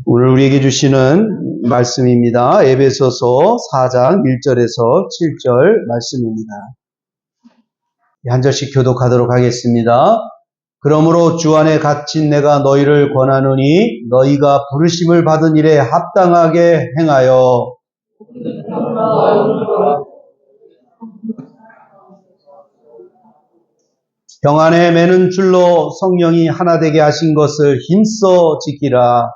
오늘 우리에게 주시는 말씀입니다. 에베소서 4장 1절에서 7절 말씀입니다. 한 절씩 교독하도록 하겠습니다. 그러므로 주 안에 갇힌 내가 너희를 권하노니 너희가 부르심을 받은 일에 합당하게 행하여 병 안에 매는 줄로 성령이 하나 되게 하신 것을 힘써 지키라.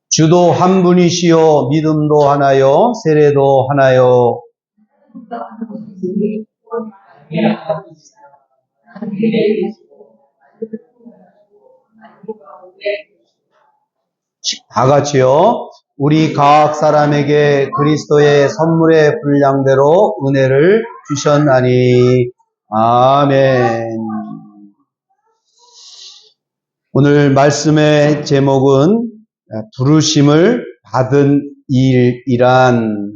주도 한 분이시요 믿음도 하나요 세례도 하나요. 다 같이요. 우리 각 사람에게 그리스도의 선물의 분량대로 은혜를 주셨나니. 아멘. 오늘 말씀의 제목은 부르심을 받은 일이란,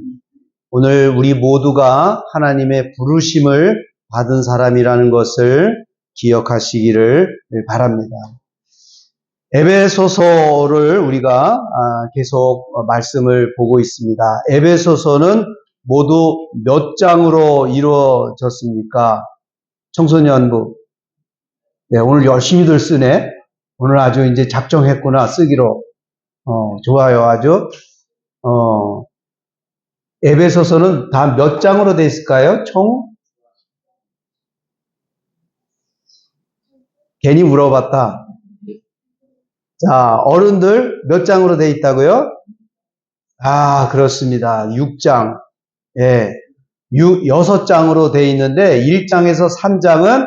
오늘 우리 모두가 하나님의 부르심을 받은 사람이라는 것을 기억하시기를 바랍니다. 에베소서를 우리가 계속 말씀을 보고 있습니다. 에베소서는 모두 몇 장으로 이루어졌습니까? 청소년부. 네, 오늘 열심히들 쓰네. 오늘 아주 이제 작정했구나, 쓰기로. 좋아요, 아주. 에베소서는 다 몇 장으로 돼 있을까요? 총? 괜히 물어봤다. 자, 어른들 몇 장으로 돼 있다고요? 아, 그렇습니다. 6장. 예. 6장으로 돼 있는데 1장에서 3장은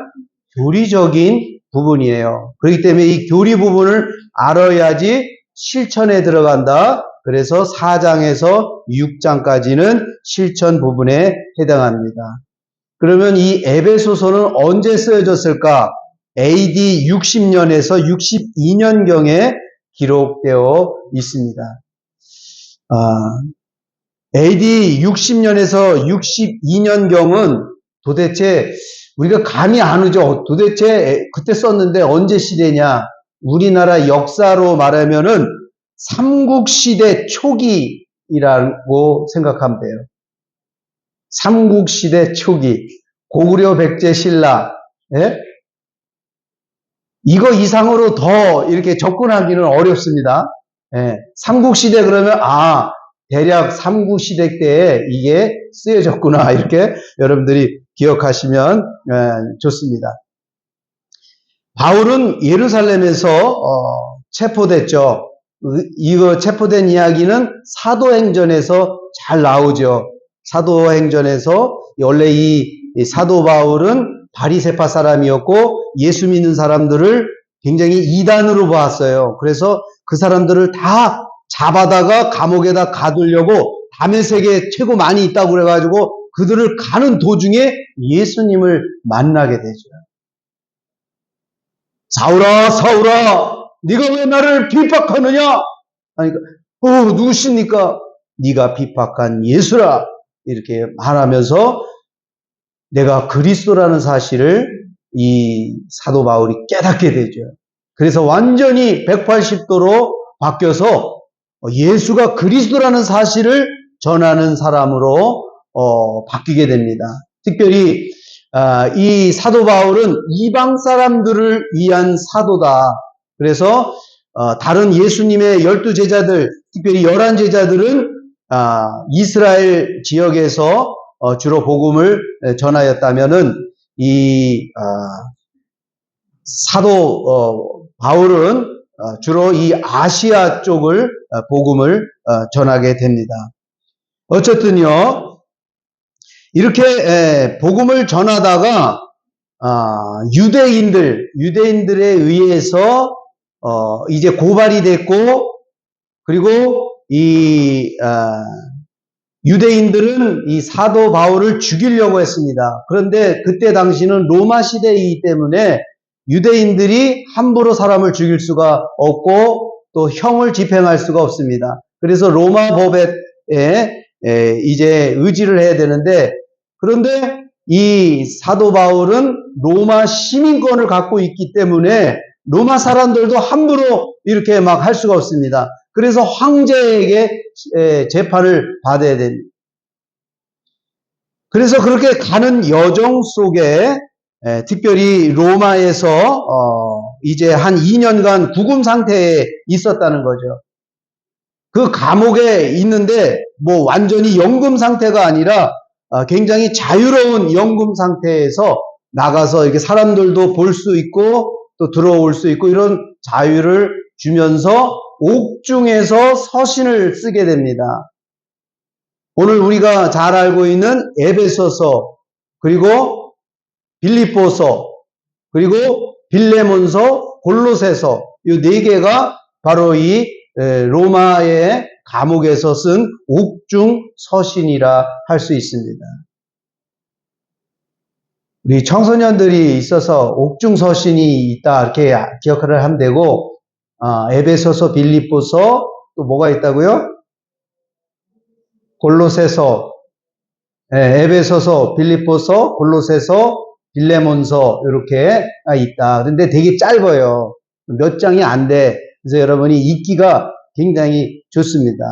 교리적인 부분이에요. 그렇기 때문에 이 교리 부분을 알아야지 실천에 들어간다. 그래서 4장에서 6장까지는 실천 부분에 해당합니다. 그러면 이 에베소서는 언제 쓰여졌을까? AD 60년에서 62년경에 기록되어 있습니다. AD 60년에서 62년경은 도대체 우리가 감이 안 오죠. 도대체 그때 썼는데 언제 시대냐? 우리나라 역사로 말하면은 삼국시대 초기라고 생각하면 돼요. 삼국시대 초기. 고구려 백제 신라. 예? 이거 이상으로 더 이렇게 접근하기는 어렵습니다. 예. 삼국시대 그러면 대략 삼국시대 때에 이게 쓰여졌구나, 이렇게 여러분들이 기억하시면 좋습니다. 바울은 예루살렘에서 체포됐죠. 이거 체포된 이야기는 사도행전에서 잘 나오죠. 사도행전에서 원래 이 사도 바울은 바리새파 사람이었고 예수 믿는 사람들을 굉장히 이단으로 봤어요. 그래서 그 사람들을 다 잡아다가 감옥에다 가두려고 다메섹에 최고 많이 있다고 그래가지고 그들을 가는 도중에 예수님을 만나게 되죠. 사울아, 사울아, 네가 왜 나를 비박하느냐? 그러니까 누구십니까? 네가 비박한 예수라, 이렇게 말하면서 내가 그리스도라는 사실을 이 사도 바울이 깨닫게 되죠. 그래서 완전히 180도로 바뀌어서 예수가 그리스도라는 사실을 전하는 사람으로 바뀌게 됩니다. 특별히 이 사도 바울은 이방 사람들을 위한 사도다. 그래서 다른 예수님의 12제자들, 특별히 11제자들은 이스라엘 지역에서 주로 복음을 전하였다면은 이 사도 바울은 주로 이 아시아 쪽을 복음을 전하게 됩니다. 어쨌든요, 이렇게 복음을 전하다가 유대인들에 의해서 이제 고발이 됐고, 그리고 이 유대인들은 이 사도 바울을 죽이려고 했습니다. 그런데 그때 당시는 로마 시대이기 때문에 유대인들이 함부로 사람을 죽일 수가 없고 또 형을 집행할 수가 없습니다. 그래서 로마 법에 이제 의지를 해야 되는데, 그런데 이 사도 바울은 로마 시민권을 갖고 있기 때문에 로마 사람들도 함부로 이렇게 막 할 수가 없습니다. 그래서 황제에게 재판을 받아야 됩니다. 그래서 그렇게 가는 여정 속에 특별히 로마에서 이제 한 2년간 구금 상태에 있었다는 거죠. 그 감옥에 있는데 뭐 완전히 연금 상태가 아니라 굉장히 자유로운 연금 상태에서 나가서 이렇게 사람들도 볼 수 있고 또 들어올 수 있고 이런 자유를 주면서 옥중에서 서신을 쓰게 됩니다. 오늘 우리가 잘 알고 있는 에베소서, 그리고 빌립보서, 그리고 빌레몬서, 골로새서 이 네 개가 바로 이 로마의 감옥에서 쓴 옥중 서신이라 할 수 있습니다. 우리 청소년들이 있어서 옥중 서신이 있다 이렇게 기억을 하면 되고, 에베소서, 빌립보서 또 뭐가 있다고요? 골로새서, 에베소서, 빌립보서, 골로새서, 빌레몬서 이렇게 있다. 근데 되게 짧아요. 몇 장이 안 돼. 그래서 여러분이 읽기가 굉장히 좋습니다.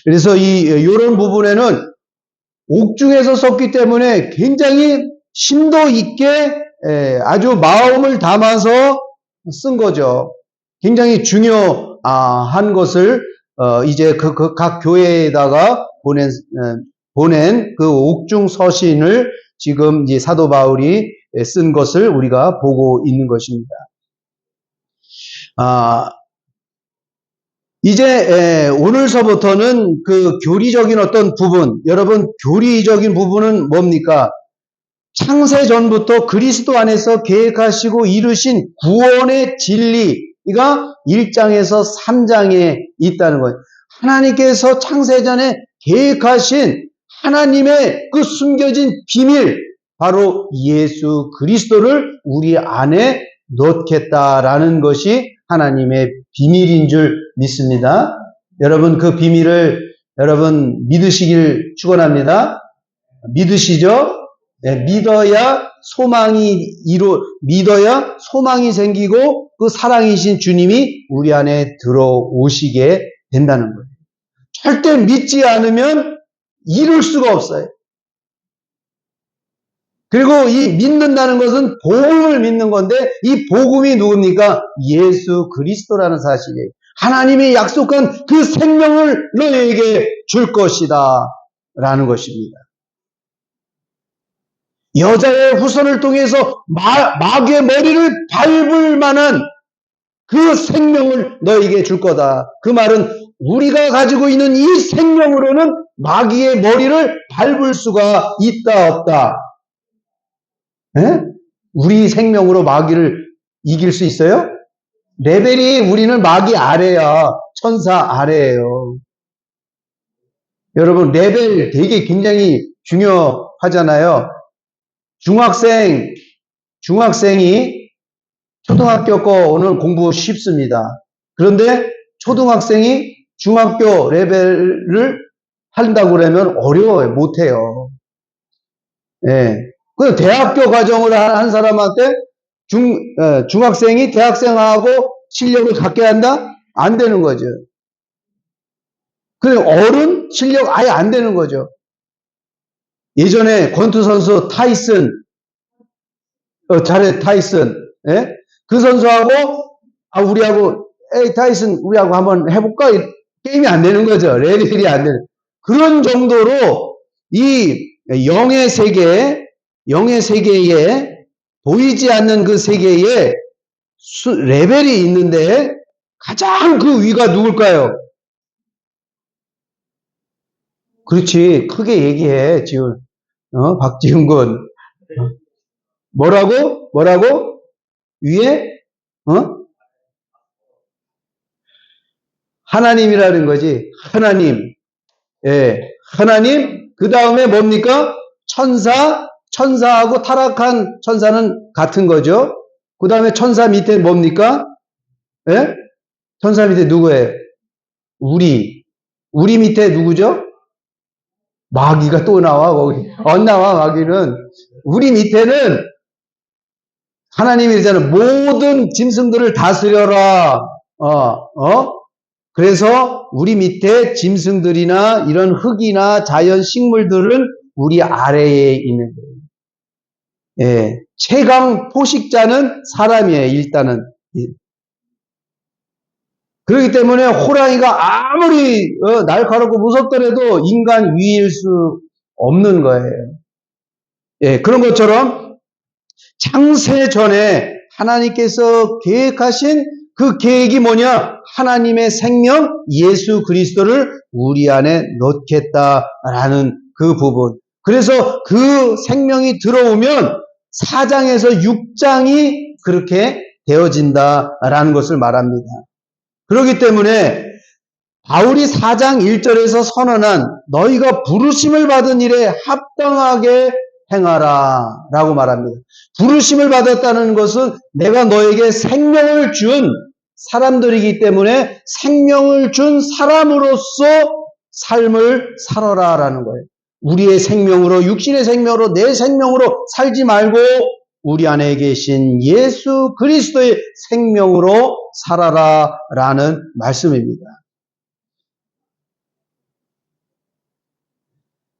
그래서 이런 부분에는 옥중에서 썼기 때문에 굉장히 심도 있게 아주 마음을 담아서 쓴 거죠. 굉장히 중요한 것을 이제 각 교회에다가 보낸 그 옥중 서신을 지금 이제 사도 바울이 쓴 것을 우리가 보고 있는 것입니다. 이제 오늘서부터는 그 교리적인 어떤 부분, 여러분 교리적인 부분은 뭡니까? 창세 전부터 그리스도 안에서 계획하시고 이루신 구원의 진리가 1장에서 3장에 있다는 거예요. 하나님께서 창세 전에 계획하신 하나님의 그 숨겨진 비밀, 바로 예수 그리스도를 우리 안에 넣겠다라는 것이 하나님의 비밀인 줄 믿습니다. 여러분 그 비밀을 여러분 믿으시길 축원합니다. 믿으시죠? 믿어야 믿어야 소망이 생기고 그 사랑이신 주님이 우리 안에 들어오시게 된다는 거예요. 절대 믿지 않으면 이룰 수가 없어요. 그리고 이 믿는다는 것은 복음을 믿는 건데 이 복음이 누굽니까? 예수 그리스도라는 사실이에요. 하나님이 약속한 그 생명을 너희에게 줄 것이다 라는 것입니다. 여자의 후손을 통해서 마귀의 머리를 밟을 만한 그 생명을 너희에게 줄 거다. 그 말은 우리가 가지고 있는 이 생명으로는 마귀의 머리를 밟을 수가 있다 없다. 우리 생명으로 마귀를 이길 수 있어요? 레벨이 우리는 마귀 아래야. 천사 아래예요. 여러분 레벨 되게 굉장히 중요하잖아요. 중학생이 초등학교 거는 공부 쉽습니다. 그런데 초등학생이 중학교 레벨을 한다고 그러면 어려워요. 못해요. 그 대학교 과정을 한 사람한테 중학생이 대학생하고 실력을 갖게 한다? 안 되는 거죠. 그 어른 실력 아예 안 되는 거죠. 예전에 권투 선수 타이슨, 타이슨, 그 선수하고, 우리하고, 타이슨, 우리하고 한번 해볼까? 게임이 안 되는 거죠. 레벨이 안 되는. 그런 정도로 이 영의 세계에, 보이지 않는 그 세계에 레벨이 있는데, 가장 그 위가 누굴까요? 그렇지. 크게 얘기해, 지금. 박지훈 군. 뭐라고? 위에? 하나님이라는 거지. 하나님. 하나님. 그 다음에 뭡니까? 천사하고 타락한 천사는 같은 거죠. 그 다음에 천사 밑에 뭡니까? 천사 밑에 누구예요? 우리 밑에 누구죠? 마귀가 또 나와, 거기. 나와, 마귀는. 우리 밑에는 하나님이 이러잖아요. 모든 짐승들을 다스려라. 그래서 우리 밑에 짐승들이나 이런 흙이나 자연 식물들은 우리 아래에 있는 거예요. 예. 최강 포식자는 사람이에요, 일단은. 예. 그렇기 때문에 호랑이가 아무리 날카롭고 무섭더라도 인간 위일 수 없는 거예요. 예, 그런 것처럼 창세 전에 하나님께서 계획하신 그 계획이 뭐냐? 하나님의 생명 예수 그리스도를 우리 안에 넣겠다라는 그 부분. 그래서 그 생명이 들어오면 4장에서 6장이 그렇게 되어진다라는 것을 말합니다. 그렇기 때문에 바울이 4장 1절에서 선언한 너희가 부르심을 받은 일에 합당하게 행하라 라고 말합니다. 부르심을 받았다는 것은 내가 너에게 생명을 준 사람들이기 때문에 생명을 준 사람으로서 삶을 살아라 라는 거예요. 우리의 생명으로, 육신의 생명으로, 내 생명으로 살지 말고 우리 안에 계신 예수 그리스도의 생명으로 살아라 라는 말씀입니다.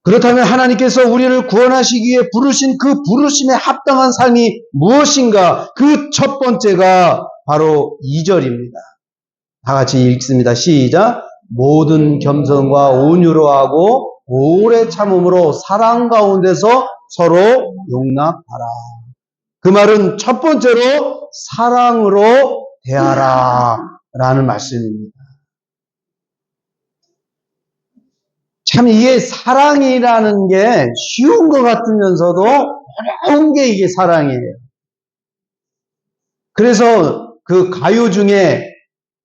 그렇다면 하나님께서 우리를 구원하시기 위해 부르신 그 부르심에 합당한 삶이 무엇인가? 그 첫 번째가 바로 2절입니다. 다 같이 읽습니다. 시작. 모든 겸손과 온유로 하고 오래 참음으로 사랑 가운데서 서로 용납하라. 그 말은 첫 번째로 사랑으로 대하라 라는 말씀입니다. 참 이게 사랑이라는 게 쉬운 것 같으면서도 어려운 게 이게 사랑이에요. 그래서 그 가요 중에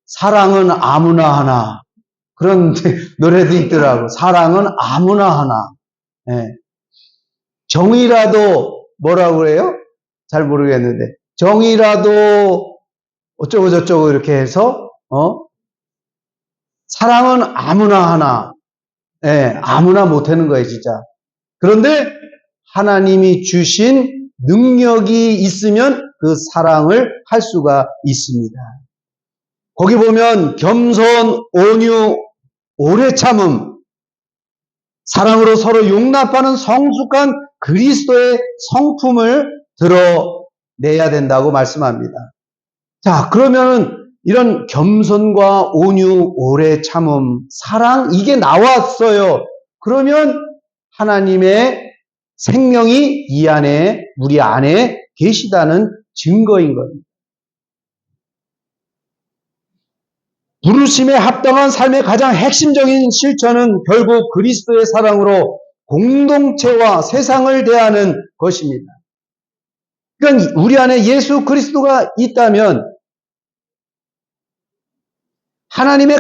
사랑은 아무나 하나 그런 노래도 있더라고. 사랑은 아무나 하나. 예. 정이라도 뭐라고 그래요? 잘 모르겠는데 정이라도 어쩌고 저쩌고 이렇게 해서 사랑은 아무나 하나. 예, 아무나 못하는 거예요, 진짜. 그런데 하나님이 주신 능력이 있으면 그 사랑을 할 수가 있습니다. 거기 보면 겸손, 온유, 오래 참음, 사랑으로 서로 용납하는 성숙한 그리스도의 성품을 드러내야 된다고 말씀합니다. 자, 그러면은 이런 겸손과 온유, 오래 참음, 사랑 이게 나왔어요. 그러면 하나님의 생명이 이 안에 우리 안에 계시다는 증거인 겁니다. 부르심에 합당한 삶의 가장 핵심적인 실천은 결국 그리스도의 사랑으로 공동체와 세상을 대하는 것입니다. 그러니까 우리 안에 예수 그리스도가 있다면 하나님의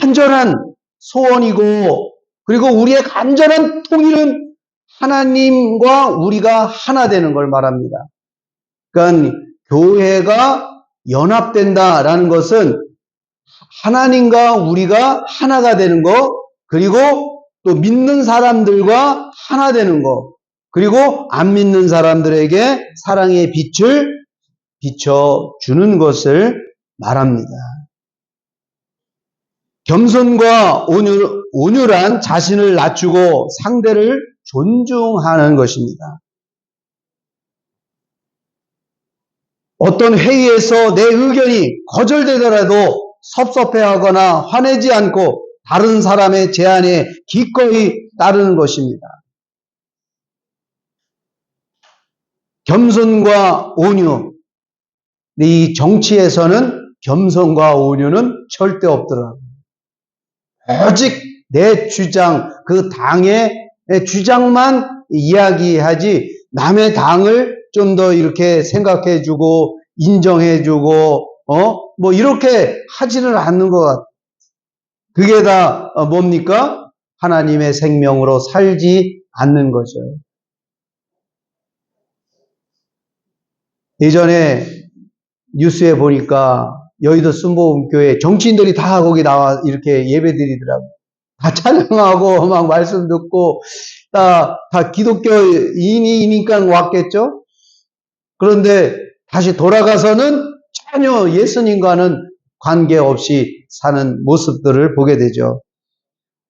간절한 소원이고 그리고 우리의 간절한 통일은 하나님과 우리가 하나 되는 걸 말합니다. 그러니까 교회가 연합된다라는 것은 하나님과 우리가 하나가 되는 거, 그리고 또 믿는 사람들과 하나 되는 거, 그리고 안 믿는 사람들에게 사랑의 빛을 비춰주는 것을 말합니다. 겸손과 온유란 자신을 낮추고 상대를 존중하는 것입니다. 어떤 회의에서 내 의견이 거절되더라도 섭섭해하거나 화내지 않고 다른 사람의 제안에 기꺼이 따르는 것입니다. 겸손과 온유. 이 정치에서는 겸손과 온유는 절대 없더라고요. 오직 내 주장, 그 당의 주장만 이야기하지 남의 당을 좀 더 이렇게 생각해주고 인정해주고 뭐 이렇게 하지를 않는 것 같아요. 그게 다 뭡니까? 하나님의 생명으로 살지 않는 거죠. 예전에 뉴스에 보니까 여의도 순복음교회 정치인들이 다 거기 나와 이렇게 예배 드리더라고요. 다 찬양하고 막 말씀 듣고 다 기독교인이니까 왔겠죠? 그런데 다시 돌아가서는 전혀 예수님과는 관계없이 사는 모습들을 보게 되죠.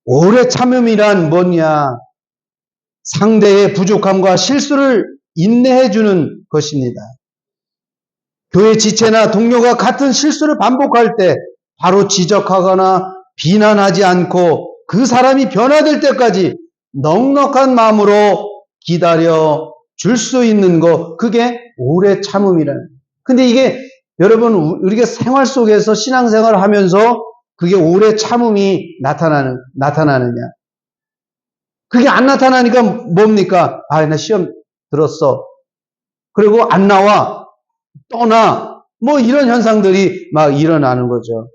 오래 참음이란 뭐냐? 상대의 부족함과 실수를 인내해주는 것입니다. 교회 지체나 동료가 같은 실수를 반복할 때 바로 지적하거나 비난하지 않고 그 사람이 변화될 때까지 넉넉한 마음으로 기다려 줄 수 있는 것, 그게 오래 참음이라는. 근데 이게 여러분, 우리가 생활 속에서 신앙생활을 하면서 그게 오래 참음이 나타나느냐? 그게 안 나타나니까 뭡니까? 아, 나 시험 들었어. 그리고 안 나와. 떠나. 뭐 이런 현상들이 막 일어나는 거죠.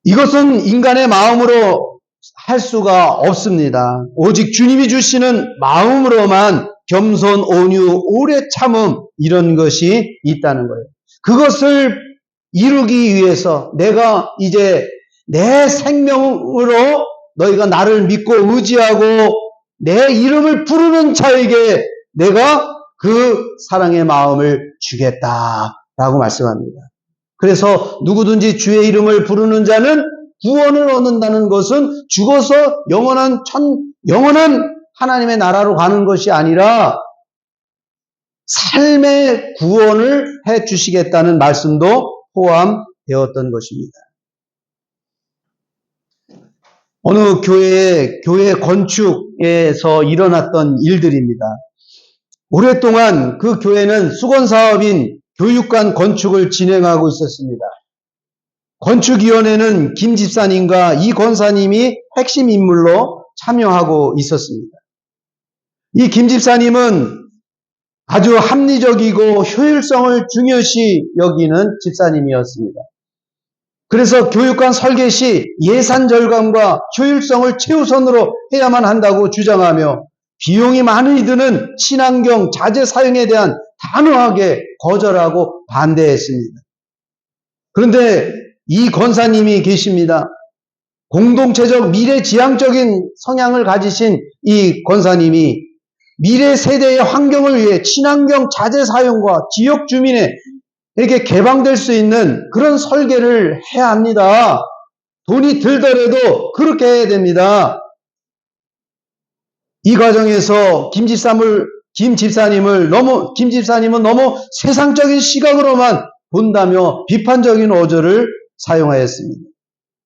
이것은 인간의 마음으로 할 수가 없습니다. 오직 주님이 주시는 마음으로만 겸손, 온유, 오래 참음 이런 것이 있다는 거예요. 그것을 이루기 위해서 내가 이제 내 생명으로 너희가 나를 믿고 의지하고 내 이름을 부르는 자에게 내가 그 사랑의 마음을 주겠다라고 말씀합니다. 그래서 누구든지 주의 이름을 부르는 자는 구원을 얻는다는 것은 죽어서 영원한 하나님의 나라로 가는 것이 아니라 삶의 구원을 해 주시겠다는 말씀도 포함되었던 것입니다. 어느 교회 건축에서 일어났던 일들입니다. 오랫동안 그 교회는 수건사업인 교육관 건축을 진행하고 있었습니다. 건축위원회는 김 집사님과 이 권사님이 핵심 인물로 참여하고 있었습니다. 이 김 집사님은 아주 합리적이고 효율성을 중요시 여기는 집사님이었습니다. 그래서 교육관 설계 시 예산 절감과 효율성을 최우선으로 해야만 한다고 주장하며 비용이 많이 드는 친환경 자재 사용에 대한 단호하게 거절하고 반대했습니다. 그런데 이 권사님이 계십니다. 공동체적 미래지향적인 성향을 가지신 이 권사님이 미래 세대의 환경을 위해 친환경 자재 사용과 지역 주민에게 개방될 수 있는 그런 설계를 해야 합니다. 돈이 들더라도 그렇게 해야 됩니다. 이 과정에서 김 집사님은 너무 세상적인 시각으로만 본다며 비판적인 어조를 사용하였습니다.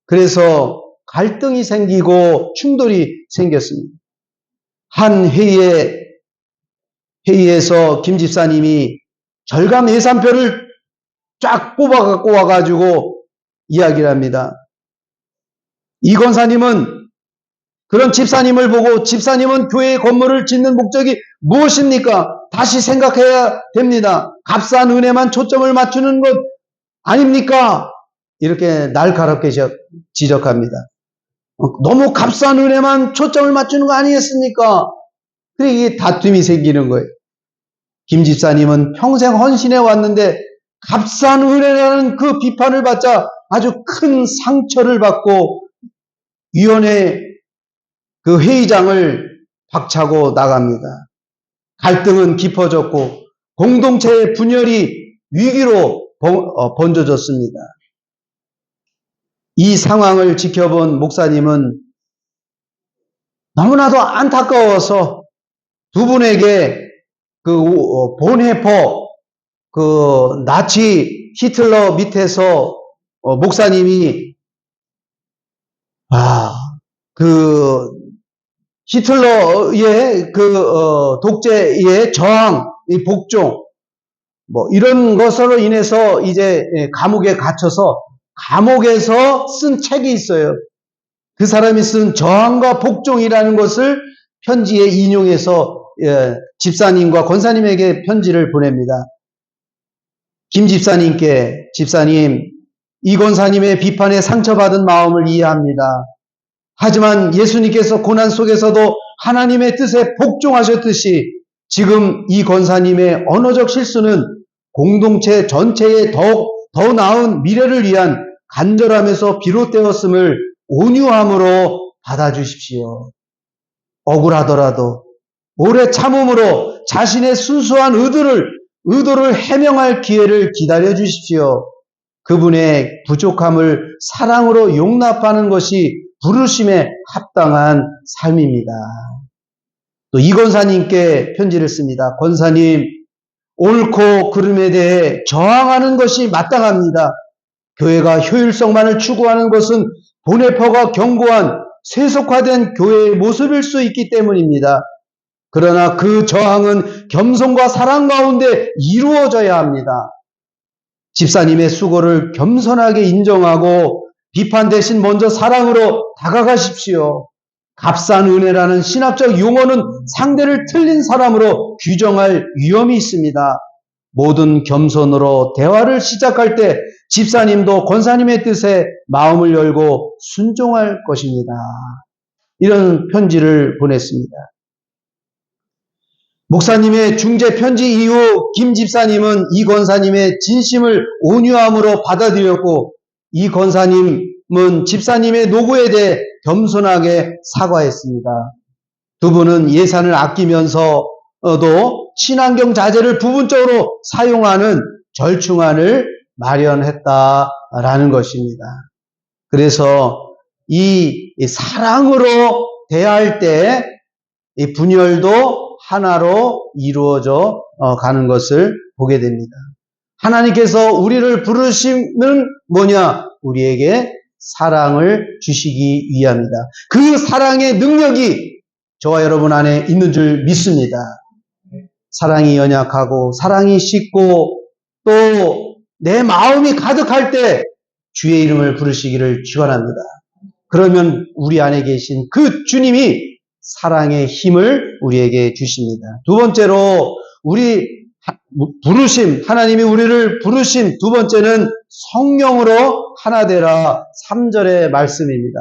그래서 갈등이 생기고 충돌이 생겼습니다. 한 회의에서 김 집사님이 절감 예산표를 쫙 뽑아갖고 와가지고 이야기를 합니다. 이 권사님은 그런 집사님을 보고 집사님은 교회 건물을 짓는 목적이 무엇입니까? 다시 생각해야 됩니다. 값싼 은혜만 초점을 맞추는 것 아닙니까? 이렇게 날카롭게 지적합니다. 너무 값싼 은혜만 초점을 맞추는 거 아니겠습니까? 그래, 이게 다툼이 생기는 거예요. 김 집사님은 평생 헌신해 왔는데 값싼 은혜라는 그 비판을 받자 아주 큰 상처를 받고 위원회 그 회의장을 박차고 나갑니다. 갈등은 깊어졌고 공동체의 분열이 위기로 번져졌습니다. 이 상황을 지켜본 목사님은 너무나도 안타까워서 두 분에게 그 본해포 그 나치 히틀러 밑에서 목사님이 그 히틀러의 그 독재의 저항, 이 복종 뭐 이런 것으로 인해서 이제 감옥에 갇혀서 감옥에서 쓴 책이 있어요. 그 사람이 쓴 저항과 복종이라는 것을 편지에 인용해서 집사님과 권사님에게 편지를 보냅니다. 김 집사님께 집사님, 이 권사님의 비판에 상처받은 마음을 이해합니다. 하지만 예수님께서 고난 속에서도 하나님의 뜻에 복종하셨듯이 지금 이 권사님의 언어적 실수는 공동체 전체의 더 나은 미래를 위한 간절함에서 비롯되었음을 온유함으로 받아주십시오. 억울하더라도 오래 참음으로 자신의 순수한 의도를 해명할 기회를 기다려 주십시오. 그분의 부족함을 사랑으로 용납하는 것이 부르심에 합당한 삶입니다. 또 이 권사님께 편지를 씁니다. 권사님, 옳고 그름에 대해 저항하는 것이 마땅합니다. 교회가 효율성만을 추구하는 것은 보네퍼가 경고한 세속화된 교회의 모습일 수 있기 때문입니다. 그러나 그 저항은 겸손과 사랑 가운데 이루어져야 합니다. 집사님의 수고를 겸손하게 인정하고 비판 대신 먼저 사랑으로 다가가십시오. 값싼 은혜라는 신학적 용어는 상대를 틀린 사람으로 규정할 위험이 있습니다. 모든 겸손으로 대화를 시작할 때 집사님도 권사님의 뜻에 마음을 열고 순종할 것입니다. 이런 편지를 보냈습니다. 목사님의 중재 편지 이후 김 집사님은 이 권사님의 진심을 온유함으로 받아들였고, 이 권사님은 집사님의 노고에 대해 겸손하게 사과했습니다. 두 분은 예산을 아끼면서도 친환경 자재를 부분적으로 사용하는 절충안을 마련했다라는 것입니다. 그래서 이 사랑으로 대할 때 이 분열도 하나로 이루어져 가는 것을 보게 됩니다. 하나님께서 우리를 부르심은 뭐냐? 우리에게 사랑을 주시기 위함이다. 그 사랑의 능력이 저와 여러분 안에 있는 줄 믿습니다. 사랑이 연약하고 사랑이 식고 또 내 마음이 가득할 때 주의 이름을 부르시기를 축원합니다. 그러면 우리 안에 계신 그 주님이 사랑의 힘을 우리에게 주십니다. 두 번째로 우리 부르심, 하나님이 우리를 부르심, 두 번째는 성령으로 하나 되라 3절의 말씀입니다.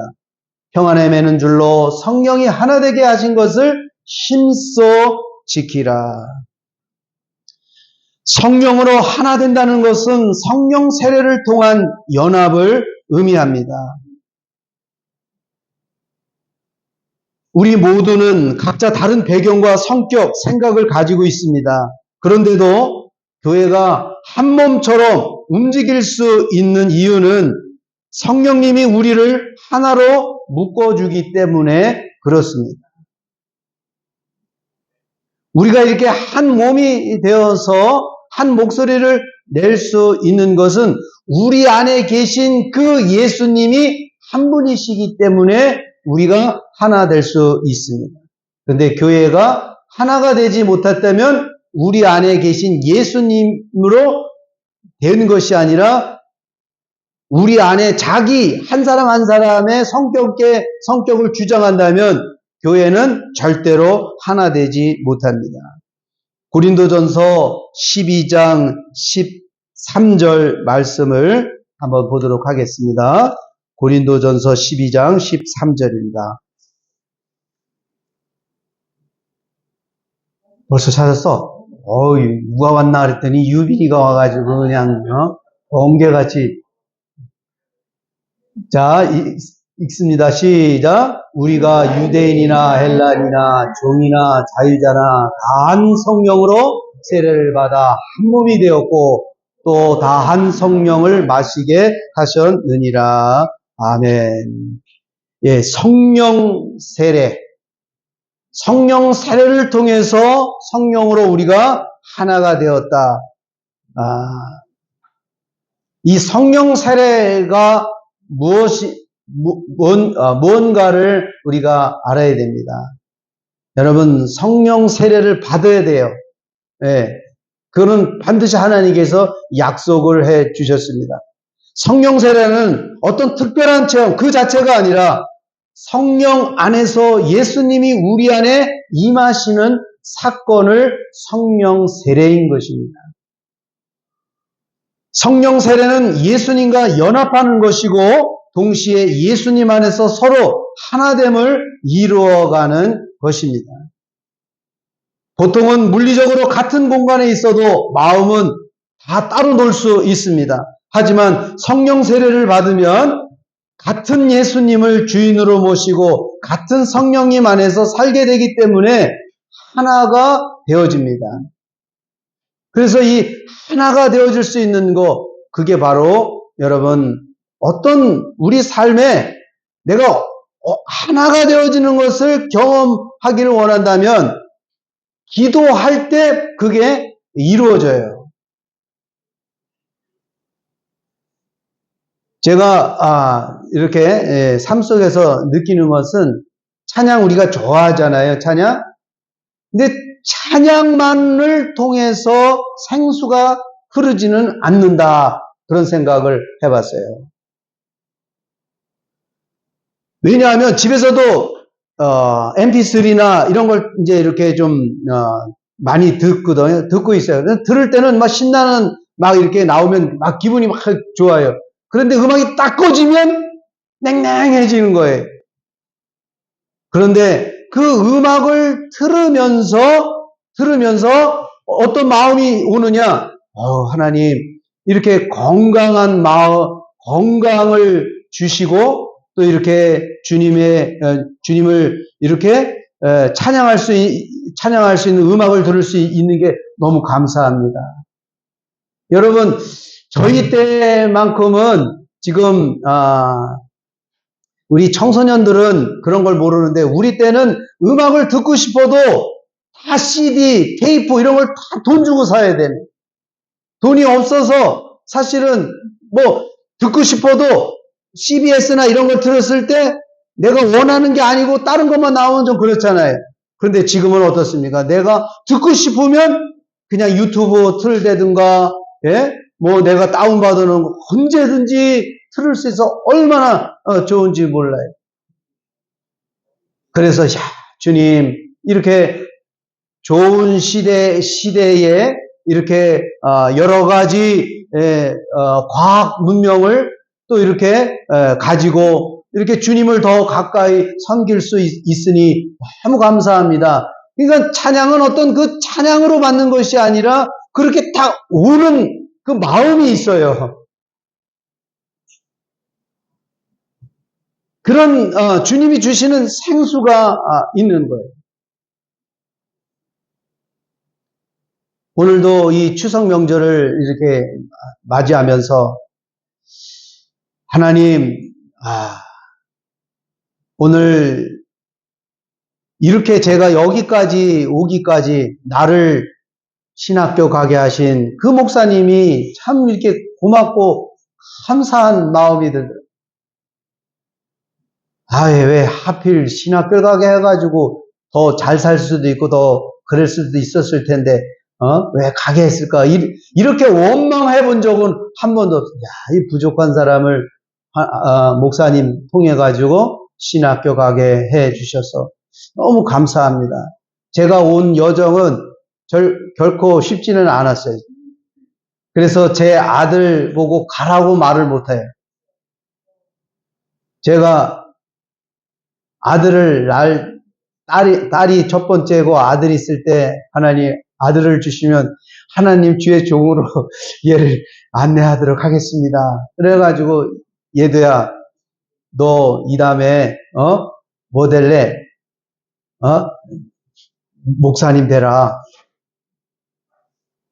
평안에 매는 줄로 성령이 하나 되게 하신 것을 힘써 지키라. 성령으로 하나 된다는 것은 성령 세례를 통한 연합을 의미합니다. 우리 모두는 각자 다른 배경과 성격, 생각을 가지고 있습니다. 그런데도 교회가 한 몸처럼 움직일 수 있는 이유는 성령님이 우리를 하나로 묶어주기 때문에 그렇습니다. 우리가 이렇게 한 몸이 되어서 한 목소리를 낼 수 있는 것은 우리 안에 계신 그 예수님이 한 분이시기 때문에 우리가 하나 될 수 있습니다. 그런데 교회가 하나가 되지 못했다면 우리 안에 계신 예수님으로 된 것이 아니라 우리 안에 자기 한 사람 한 사람의 성격을 주장한다면 교회는 절대로 하나 되지 못합니다. 고린도전서 12장 13절 말씀을 한번 보도록 하겠습니다. 고린도전서 12장 13절입니다. 벌써 찾았어? 누가 왔나 그랬더니 유빈이가 와가지고 그냥 번개같이. 자, 읽습니다. 시작. 우리가 유대인이나 헬란이나 종이나 자유자나 다 한 성령으로 세례를 받아 한 몸이 되었고 또 다 한 성령을 마시게 하셨느니라. 아멘. 예, 성령 세례. 성령 세례를 통해서 성령으로 우리가 하나가 되었다. 이 성령 세례가 무언가를 우리가 알아야 됩니다. 여러분, 성령 세례를 받아야 돼요. 예, 그거는 반드시 하나님께서 약속을 해 주셨습니다. 성령 세례는 어떤 특별한 체험 그 자체가 아니라 성령 안에서 예수님이 우리 안에 임하시는 사건을 성령 세례인 것입니다. 성령 세례는 예수님과 연합하는 것이고 동시에 예수님 안에서 서로 하나됨을 이루어가는 것입니다. 보통은 물리적으로 같은 공간에 있어도 마음은 다 따로 놀 수 있습니다. 하지만 성령 세례를 받으면 같은 예수님을 주인으로 모시고 같은 성령님 안에서 살게 되기 때문에 하나가 되어집니다. 그래서 이 하나가 되어질 수 있는 거, 그게 바로 여러분 어떤 우리 삶에 내가 하나가 되어지는 것을 경험하기를 원한다면 기도할 때 그게 이루어져요. 제가 이렇게 삶 속에서 느끼는 것은 찬양 우리가 좋아하잖아요. 찬양. 근데 찬양만을 통해서 생수가 흐르지는 않는다. 그런 생각을 해봤어요. 왜냐하면 집에서도 MP3나 이런 걸 이제 이렇게 좀 많이 듣거든요. 듣고 있어요. 들을 때는 막 신나는 막 이렇게 나오면 막 기분이 막 좋아요. 그런데 음악이 딱 꺼지면 냉랭해지는 거예요. 그런데 그 음악을 들으면서 어떤 마음이 오느냐? 하나님, 이렇게 건강한 마음, 건강을 주시고 또 이렇게 주님을 이렇게 찬양할 수 있는 음악을 들을 수 있는 게 너무 감사합니다. 여러분, 저희 때만큼은 지금 우리 청소년들은 그런 걸 모르는데 우리 때는 음악을 듣고 싶어도 다 CD, 테이프 이런 걸 다 돈 주고 사야 되는. 돈이 없어서 사실은 뭐 듣고 싶어도 CBS나 이런 걸 들었을 때 내가 원하는 게 아니고 다른 것만 나오면 좀 그렇잖아요. 그런데 지금은 어떻습니까? 내가 듣고 싶으면 그냥 유튜브 틀대든가, 예? 뭐 내가 다운받아놓은 거 언제든지 틀을 수 있어 얼마나 좋은지 몰라요. 그래서 주님 이렇게 좋은 시대에 이렇게 여러 가지 과학 문명을 또 이렇게 가지고 이렇게 주님을 더 가까이 섬길 수 있으니 너무 감사합니다. 그러니까 찬양은 어떤 그 찬양으로 받는 것이 아니라 그렇게 딱 오는 그 마음이 있어요. 그런 주님이 주시는 생수가 있는 거예요. 오늘도 이 추석 명절을 이렇게 맞이하면서 하나님, 오늘 이렇게 제가 여기까지 오기까지 나를 신학교 가게 하신 그 목사님이 참 이렇게 고맙고 감사한 마음이 들더라고요. 왜 하필 신학교 가게 해가지고 더 잘 살 수도 있고 더 그럴 수도 있었을 텐데 왜 가게 했을까? 이렇게 원망해 본 적은 한 번도 없어요. 이 부족한 사람을 목사님 통해 가지고 신학교 가게 해 주셔서 너무 감사합니다. 제가 온 여정은 결코 쉽지는 않았어요. 그래서 제 아들 보고 가라고 말을 못해요. 제가 딸이 첫 번째고 아들이 있을 때 하나님 아들을 주시면 하나님 주의 종으로 얘를 안내하도록 하겠습니다. 그래가지고 얘도야 너 이 다음에 뭐 될래? 목사님 되라.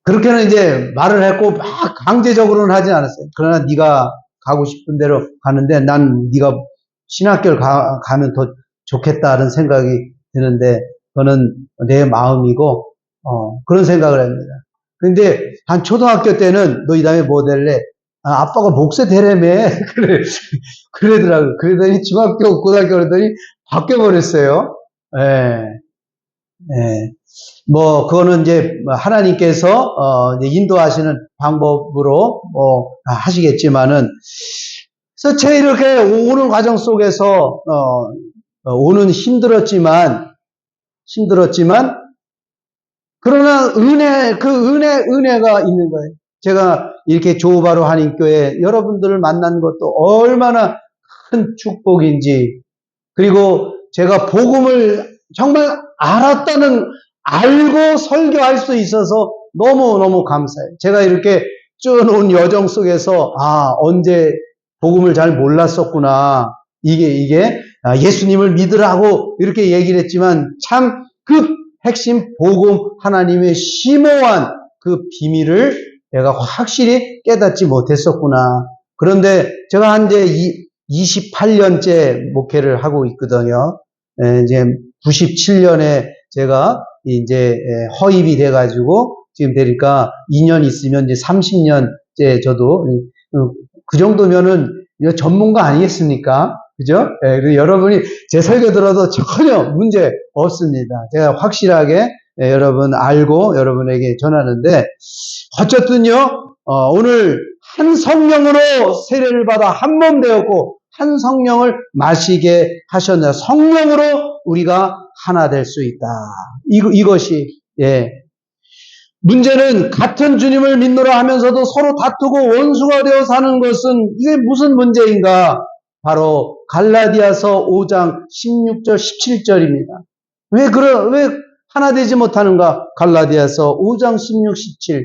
그렇게는 이제 말을 했고 막 강제적으로는 하진 않았어요. 그러나 네가 가고 싶은 대로 가는데 난 네가 신학교를 가면 더 좋겠다는 생각이 드는데 그거는 내 마음이고 그런 생각을 합니다. 근데 한 초등학교 때는 너 이 다음에 뭐 될래? 아빠가 목사 되라며. 그러더라고요. 그러더니 중학교, 고등학교 그러더니 바뀌어버렸어요. 뭐, 그거는 이제 하나님께서, 이제 인도하시는 방법으로, 하시겠지만은, 그래서 제 이렇게 오는 과정 속에서, 오는 힘들었지만, 그러나 은혜가 있는 거예요. 제가 이렇게 조바로 한인교회 여러분들을 만난 것도 얼마나 큰 축복인지, 그리고 제가 복음을 정말 알고 설교할 수 있어서 너무너무 감사해요. 제가 이렇게 쭉 온 여정 속에서, 언제 복음을 잘 몰랐었구나. 이게 예수님을 믿으라고 이렇게 얘기를 했지만 참 그 핵심 복음 하나님의 심오한 그 비밀을 내가 확실히 깨닫지 못했었구나. 그런데 제가 한 이제 28년째 목회를 하고 있거든요. 이제 97년에 제가 이제 허입이 돼가지고 지금 되니까 2년 있으면 이제 30년째 저도 그 정도면은 전문가 아니겠습니까? 그죠? 여러분이 제 설교 들어도 전혀 문제 없습니다. 제가 확실하게 여러분 알고 여러분에게 전하는데 어쨌든요 오늘 한 성령으로 세례를 받아 한 몸 되었고 한 성령을 마시게 하셨나. 성령으로 우리가 하나 될 수 있다. 이것이 문제는 같은 주님을 믿노라 하면서도 서로 다투고 원수가 되어 사는 것은 이게 무슨 문제인가? 바로 갈라디아서 5장 16절 17절입니다. 왜 하나 되지 못하는가? 갈라디아서 5장 16, 17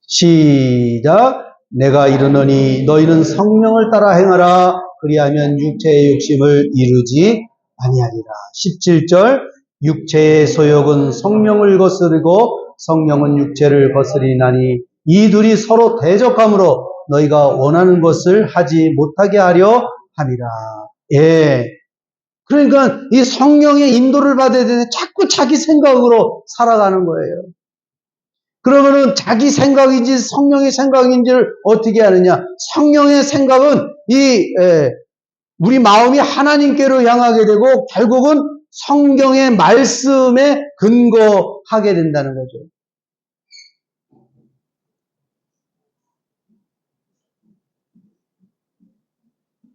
시작. 내가 이르노니 너희는 성령을 따라 행하라. 그리하면 육체의 욕심을 이루지 아니하리라. 17절 육체의 소욕은 성령을 거스르고 성령은 육체를 거스리나니 이 둘이 서로 대적함으로 너희가 원하는 것을 하지 못하게 하려 함이라. 그러니까 이 성령의 인도를 받아야 되는데 자꾸 자기 생각으로 살아가는 거예요. 그러면은 자기 생각인지 성령의 생각인지를 어떻게 하느냐? 성령의 생각은 우리 마음이 하나님께로 향하게 되고 결국은 성경의 말씀에 근거하게 된다는 거죠.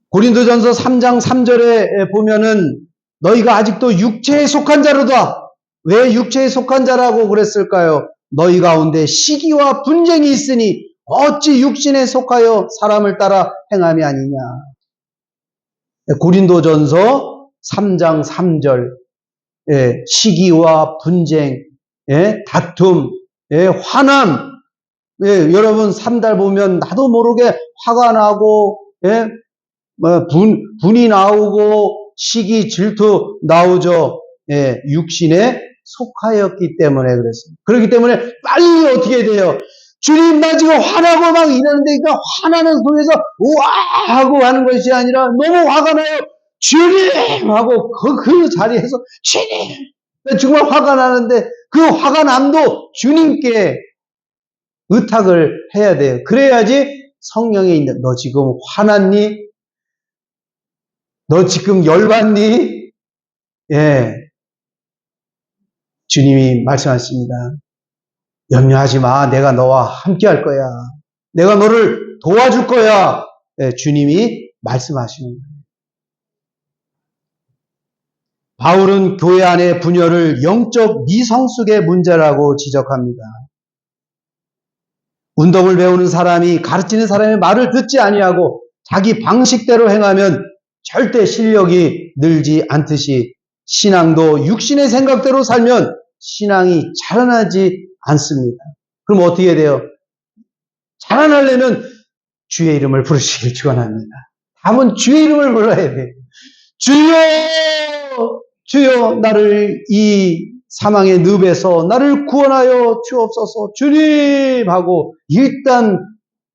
고린도전서 3장 3절에 보면은 너희가 아직도 육체에 속한 자로다. 왜 육체에 속한 자라고 그랬을까요? 너희 가운데 시기와 분쟁이 있으니 어찌 육신에 속하여 사람을 따라 행함이 아니냐. 고린도전서 3장 3절 시기와 분쟁, 다툼, 화남. 여러분 3달 보면 나도 모르게 화가 나고 분이 나오고 시기 질투 나오죠. 육신에 속하였기 때문에 그랬습니다. 그렇기 때문에 빨리 어떻게 돼요? 주님 나 지금 화나고 막 이러는데 그러니까 화나는 속에서 우와 하고 하는 것이 아니라 너무 화가 나요. 주님 하고 그 자리에서 주님 정말 화가 나는데 그 화가 남도 주님께 의탁을 해야 돼요. 그래야지 성령에 있는 너 지금 화났니? 너 지금 열받니? 주님이 말씀하십니다. 염려하지 마. 내가 너와 함께 할 거야. 내가 너를 도와줄 거야. 주님이 말씀하시는 거예요. 바울은 교회 안의 분열을 영적 미성숙의 문제라고 지적합니다. 운동을 배우는 사람이 가르치는 사람의 말을 듣지 아니하고 자기 방식대로 행하면 절대 실력이 늘지 않듯이 신앙도 육신의 생각대로 살면 신앙이 자라나지 않습니다. 그럼 어떻게 돼요? 자라나려면 주의 이름을 부르시길 축원합니다. 답은 주의 이름을 불러야 돼요. 주여, 주여 나를 이 사망의 늪에서 나를 구원하여 주옵소서. 주님 하고 일단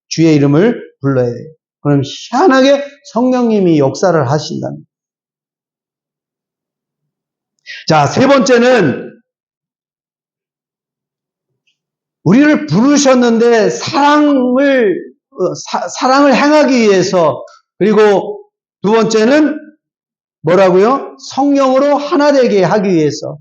주의 이름을 불러야 돼요. 그럼 희한하게 성령님이 역사를 하신답니다. 자, 세 번째는 우리를 부르셨는데 사랑을 행하기 위해서, 그리고 두 번째는 뭐라고요? 성령으로 하나 되게 하기 위해서.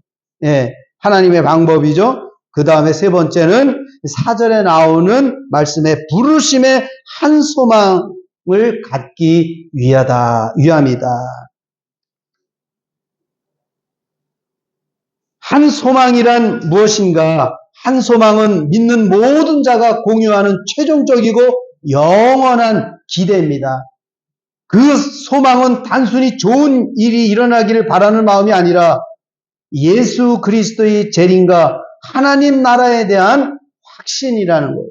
하나님의 방법이죠. 그 다음에 세 번째는 4절에 나오는 말씀의 부르심의 한 소망을 갖기 위함이다. 한 소망이란 무엇인가? 한 소망은 믿는 모든 자가 공유하는 최종적이고 영원한 기대입니다. 그 소망은 단순히 좋은 일이 일어나기를 바라는 마음이 아니라 예수 그리스도의 재림과 하나님 나라에 대한 확신이라는 거예요.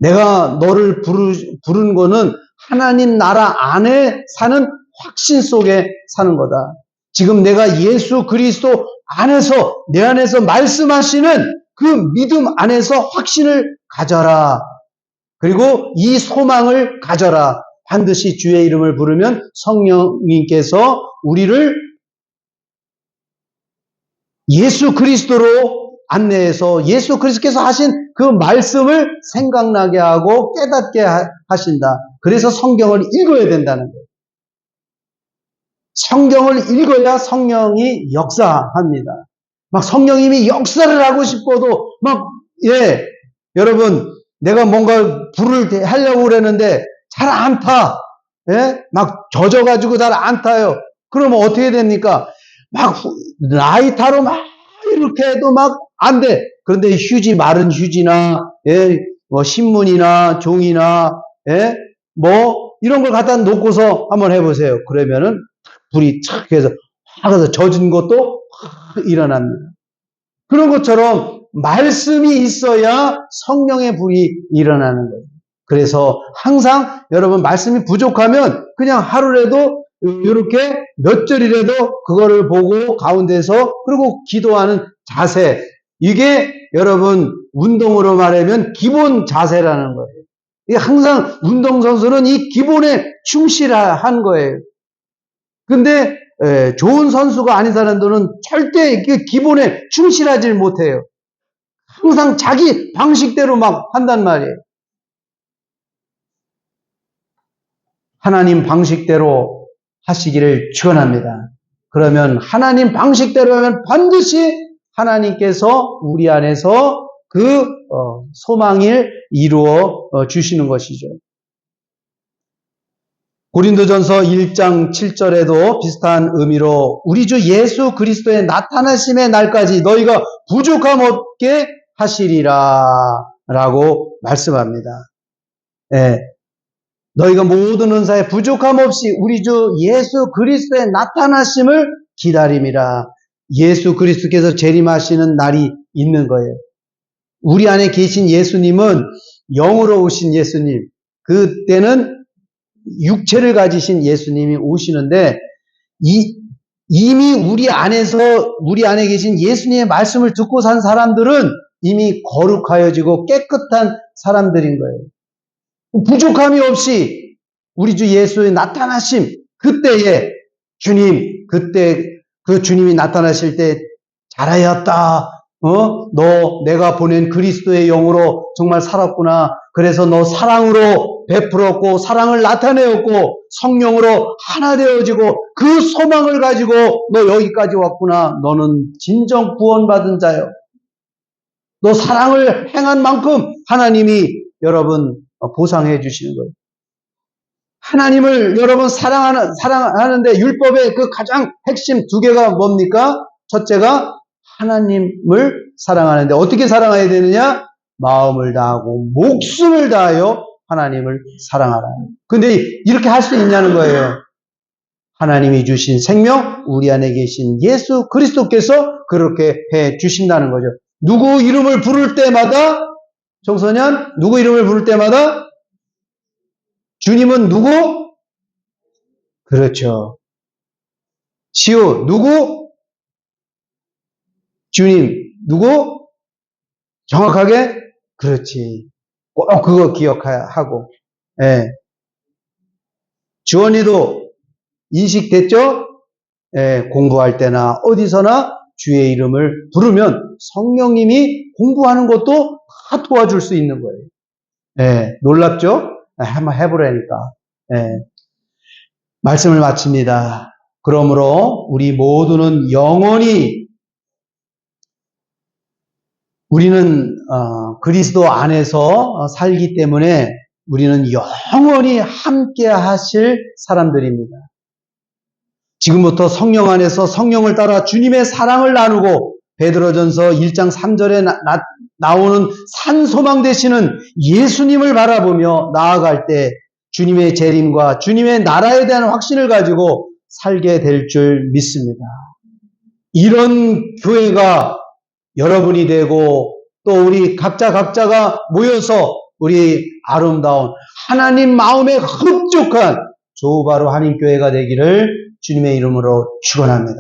내가 너를 부른 거는 하나님 나라 안에 사는 확신 속에 사는 거다. 지금 내가 예수 그리스도 안에서, 내 안에서 말씀하시는 그 믿음 안에서 확신을 가져라. 그리고 이 소망을 가져라. 반드시 주의 이름을 부르면 성령님께서 우리를 예수 그리스도로 안내해서 예수 그리스도께서 하신 그 말씀을 생각나게 하고 깨닫게 하신다. 그래서 성경을 읽어야 된다는 거예요. 성경을 읽어야 성령이 역사합니다. 막 성령님이 역사를 하고 싶어도 여러분 내가 뭔가 불을 하려고 그러는데 잘 안 타. 막 젖어가지고 잘 안 타요. 그러면 어떻게 됩니까? 막 라이터로 막 이렇게 해도 막 안 돼. 그런데 마른 휴지나 뭐 신문이나 종이나 뭐 이런 걸 갖다 놓고서 한번 해보세요. 그러면은 불이 착 해서 확 해서 젖은 것도 확 일어납니다. 그런 것처럼 말씀이 있어야 성령의 불이 일어나는 거예요. 그래서 항상 여러분 말씀이 부족하면 그냥 하루라도 이렇게 몇 절이라도 그거를 보고 가운데서 그리고 기도하는 자세, 이게 여러분 운동으로 말하면 기본 자세라는 거예요. 이게 항상 운동선수는 이 기본에 충실한 거예요. 근데 좋은 선수가 아닌 사람들은 절대 그 기본에 충실하지 못해요. 항상 자기 방식대로 막 한단 말이에요. 하나님 방식대로 하시기를 축원합니다. 그러면 하나님 방식대로 하면 반드시 하나님께서 우리 안에서 그 소망을 이루어 주시는 것이죠. 고린도전서 1장 7절에도 비슷한 의미로 우리 주 예수 그리스도의 나타나심의 날까지 너희가 부족함 없게 하시리라 라고 말씀합니다. 너희가 모든 은사에 부족함 없이 우리 주 예수 그리스도의 나타나심을 기다림이라. 예수 그리스도께서 재림하시는 날이 있는 거예요. 우리 안에 계신 예수님은 영으로 오신 예수님, 그때는 육체를 가지신 예수님이 오시는데 이미 우리 안에 계신 예수님의 말씀을 듣고 산 사람들은 이미 거룩하여지고 깨끗한 사람들인 거예요. 부족함이 없이 우리 주 예수의 나타나심, 그때에 그때 그 주님이 나타나실 때 잘하였다. 너 내가 보낸 그리스도의 영으로 정말 살았구나. 그래서 너 사랑으로 베풀었고 사랑을 나타내었고 성령으로 하나 되어지고 그 소망을 가지고 너 여기까지 왔구나. 너는 진정 구원받은 자요. 너 사랑을 행한 만큼 하나님이 여러분 보상해 주시는 거예요. 하나님을 여러분 사랑하는데 율법의 그 가장 핵심 두 개가 뭡니까? 첫째가 하나님을 사랑하는데 어떻게 사랑해야 되느냐? 마음을 다하고 목숨을 다하여 하나님을 사랑하라. 근데 이렇게 할 수 있냐는 거예요. 하나님이 주신 생명, 우리 안에 계신 예수 그리스도께서 그렇게 해 주신다는 거죠. 누구 이름을 부를 때마다, 청소년, 누구 이름을 부를 때마다 주님은 누구? 그렇죠. 시우, 누구? 주님, 누구? 정확하게? 그렇지. 꼭 그거 기억하고. 주원이도 인식됐죠? 공부할 때나 어디서나 주의 이름을 부르면 성령님이 공부하는 것도 다 도와줄 수 있는 거예요. 놀랍죠? 한번 해보라니까. 말씀을 마칩니다. 그러므로 우리 모두는 영원히 우리는 그리스도 안에서 살기 때문에 우리는 영원히 함께 하실 사람들입니다. 지금부터 성령 안에서 성령을 따라 주님의 사랑을 나누고 베드로전서 1장 3절에 나오는 산소망 되시는 예수님을 바라보며 나아갈 때 주님의 재림과 주님의 나라에 대한 확신을 가지고 살게 될 줄 믿습니다. 이런 교회가 여러분이 되고 또 우리 각자가 모여서 우리 아름다운 하나님 마음에 흡족한 조바로 한인교회가 되기를 주님의 이름으로 축원합니다.